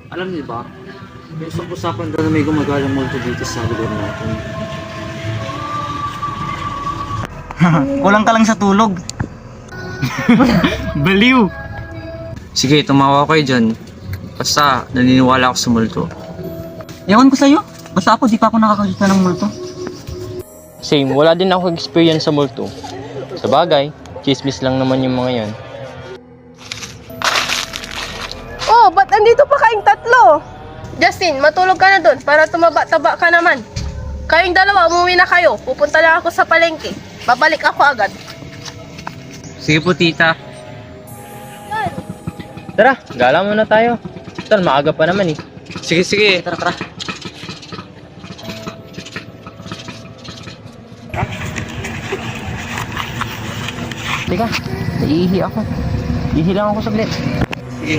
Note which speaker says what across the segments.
Speaker 1: Alam niyo ba, may usap-usapan daw na may gumagalang multo dito sa lugar natin.
Speaker 2: Kulang ka lang sa tulog. Baliw!
Speaker 1: Sige, tumawa kayo dyan. Basta, naniniwala ako sa multo.
Speaker 2: Ewan ko sa'yo. Basta ako, di pa ako nakakakita ng multo.
Speaker 3: Same, wala din ako experience sa multo. Sa bagay, chismis lang naman yung mga yan.
Speaker 4: Oh, ba't andito pa kayong tatlo? Justin, matulog ka na doon para tumaba-taba ka naman. Kayong dalawa, umuwi na kayo. Pupunta lang ako sa palengke. Babalik ako agad.
Speaker 1: Sige po, tita.
Speaker 3: Tara, gala muna tayo. Total, maaga pa naman eh.
Speaker 1: Sige, sige.
Speaker 2: Tara, tara.
Speaker 3: Teka, naiihi ako. Ihi lang ako saglit.
Speaker 1: Sige.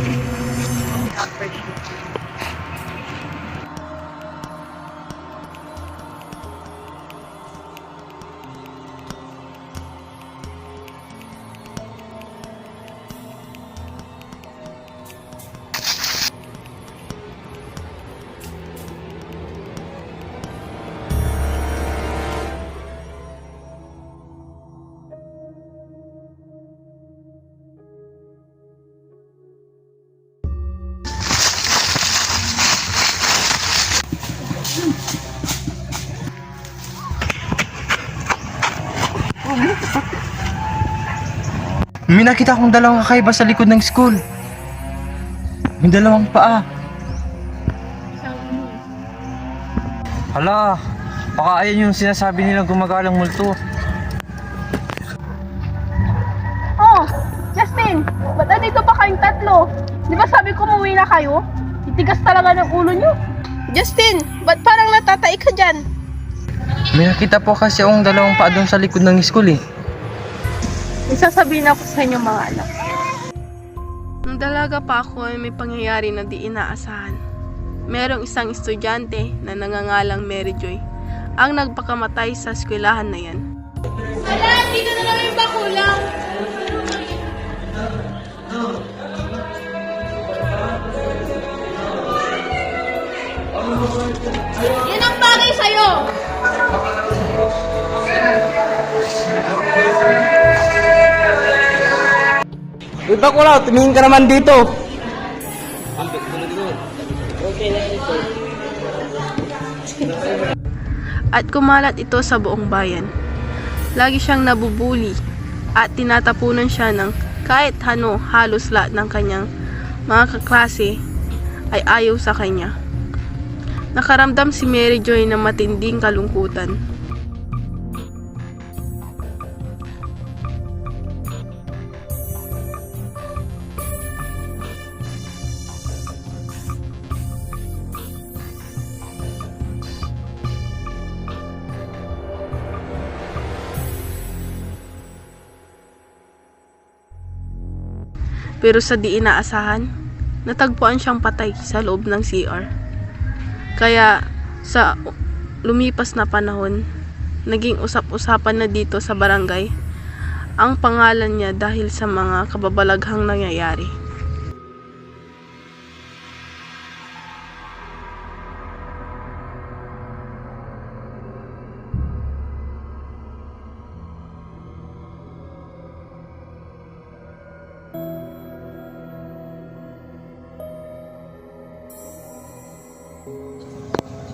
Speaker 2: May nakita akong dalawang kakaiba sa likod ng school. May dalawang paa.
Speaker 1: Hala, baka ayan yung sinasabi nilang gumagalang multo.
Speaker 4: Oh, Justin, ba't andito pa kayong tatlo? Di ba sabi ko umuwi na kayo? Itigas talaga ng ulo nyo. Justin, ba't parang natatai ka dyan?
Speaker 2: May nakita po kasi akong dalawang paa doon sa likod ng school eh.
Speaker 4: May sasabihin ako sa inyo mga anak. Nung dalaga pa ako ay may pangyayari na di inaasahan. Merong isang estudyante na nangangalang Mary Joy ang nagpakamatay sa eskwelahan na yan. Wala, dito na lang yung bakulang. Yan ang bagay sa'yo.
Speaker 2: Uy, bakulaw, tumingin ka naman dito.
Speaker 4: At kumalat ito sa buong bayan. Lagi siyang nabubuli at tinatapunan siya ng kahit ano halos lahat ng kanyang mga kaklase ay ayaw sa kanya. Nakaramdam si Mary Joy ng matinding kalungkutan. Pero sa di inaasahan, natagpuan siyang patay sa loob ng CR. Kaya sa lumipas na panahon, naging usap-usapan na dito sa barangay ang pangalan niya dahil sa mga kababalaghang nangyayari.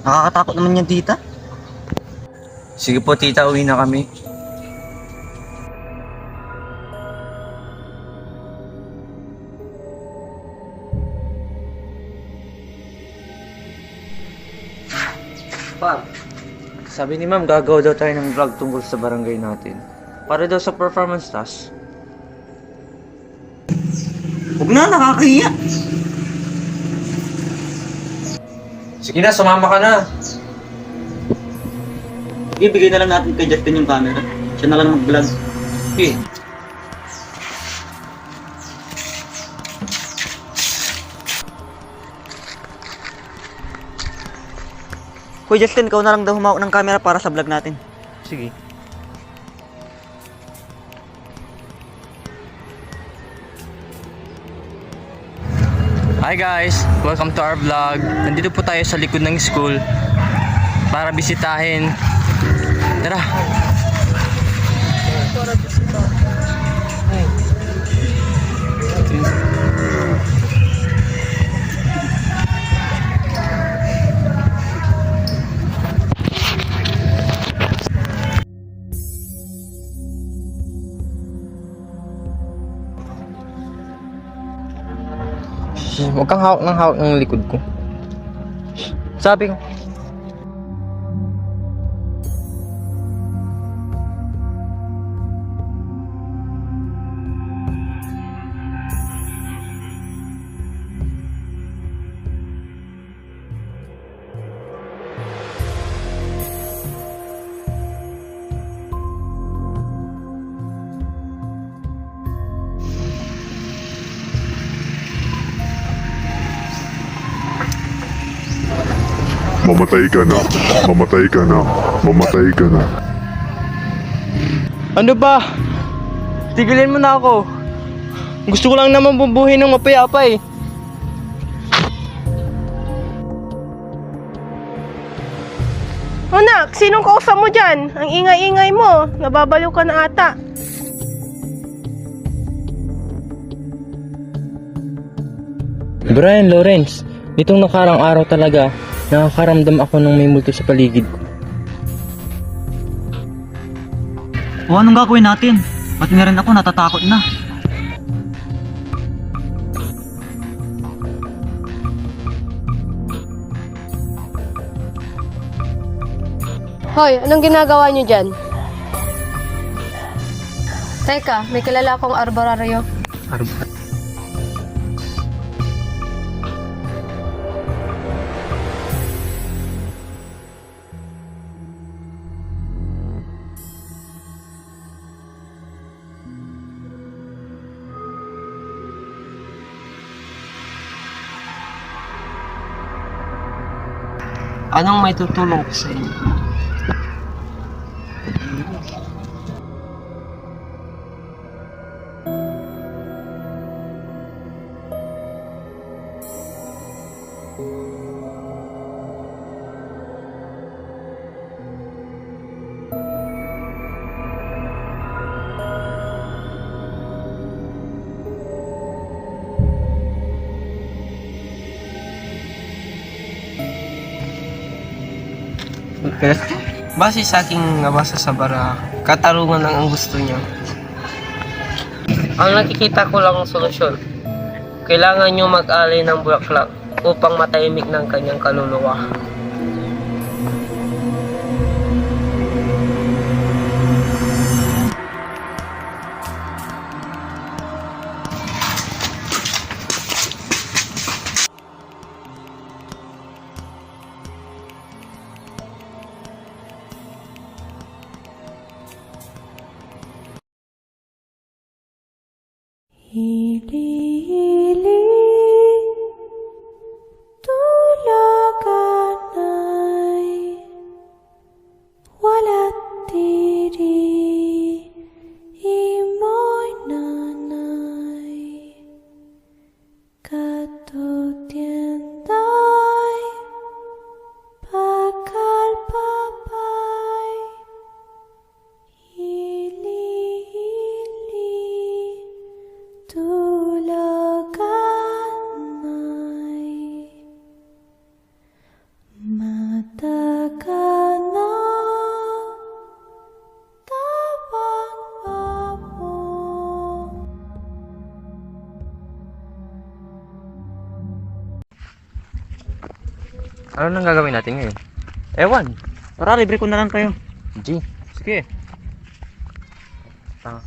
Speaker 2: Nakakatakot naman yan, tita.
Speaker 1: Sige po, tita, uwi na kami. Pa, sabi ni ma'am, gagawa daw tayo ng vlog tungkol sa barangay natin. Para daw sa performance task.
Speaker 2: Huwag na, nakakahiya.
Speaker 1: Sige na, sumama ka na.
Speaker 2: Ibigay na lang natin kay Justin yung camera. Siya na lang mag-vlog.
Speaker 1: Sige.
Speaker 2: Kuya Justin, ikaw na lang daw humawak ng camera para sa vlog natin.
Speaker 1: Sige.
Speaker 3: Hi guys! Welcome to our vlog. Nandito po tayo sa likod ng school para bisitahin. Tara! Huwag kang hawak ng likod ko. Sabi ko.
Speaker 5: Mamatay ka na. Mamatay ka na. Mamatay ka na.
Speaker 3: Ano ba? Tigilin mo na ako. Gusto ko lang naman bumbuhin ng mapayapa eh.
Speaker 4: Anak, sinong kausap mo dyan? Ang ingay-ingay mo. Nababaliw ka na ata.
Speaker 3: Brian Lawrence, nitong nakarang araw talaga, nakakaramdam ako ng may multo sa paligid ko.
Speaker 2: O anong gagawin natin? Pati na rin ako natatakot na.
Speaker 6: Hoy, anong ginagawa niyo dyan? Teka, may kilala akong arboraryo.
Speaker 3: Anong may tutulong ko sa inyo?
Speaker 7: Base sa aking nabasa sa bara, katarungan lang ang gusto niya. Ang nakikita ko lang ang solusyon. Kailangan niyo mag-alay ng bulaklak upang matahimik ng kanyang kaluluwa.
Speaker 8: Hili-hili tulagan ay walat diri imoy nanay katutienday bakal papay hili-hili tulaganay matagal na tabang mo.
Speaker 3: Ano nang gagawin natin ngayon?
Speaker 2: Ewan, tara libre ko na lang kayo.
Speaker 3: G.
Speaker 2: Sige.
Speaker 3: Tanga.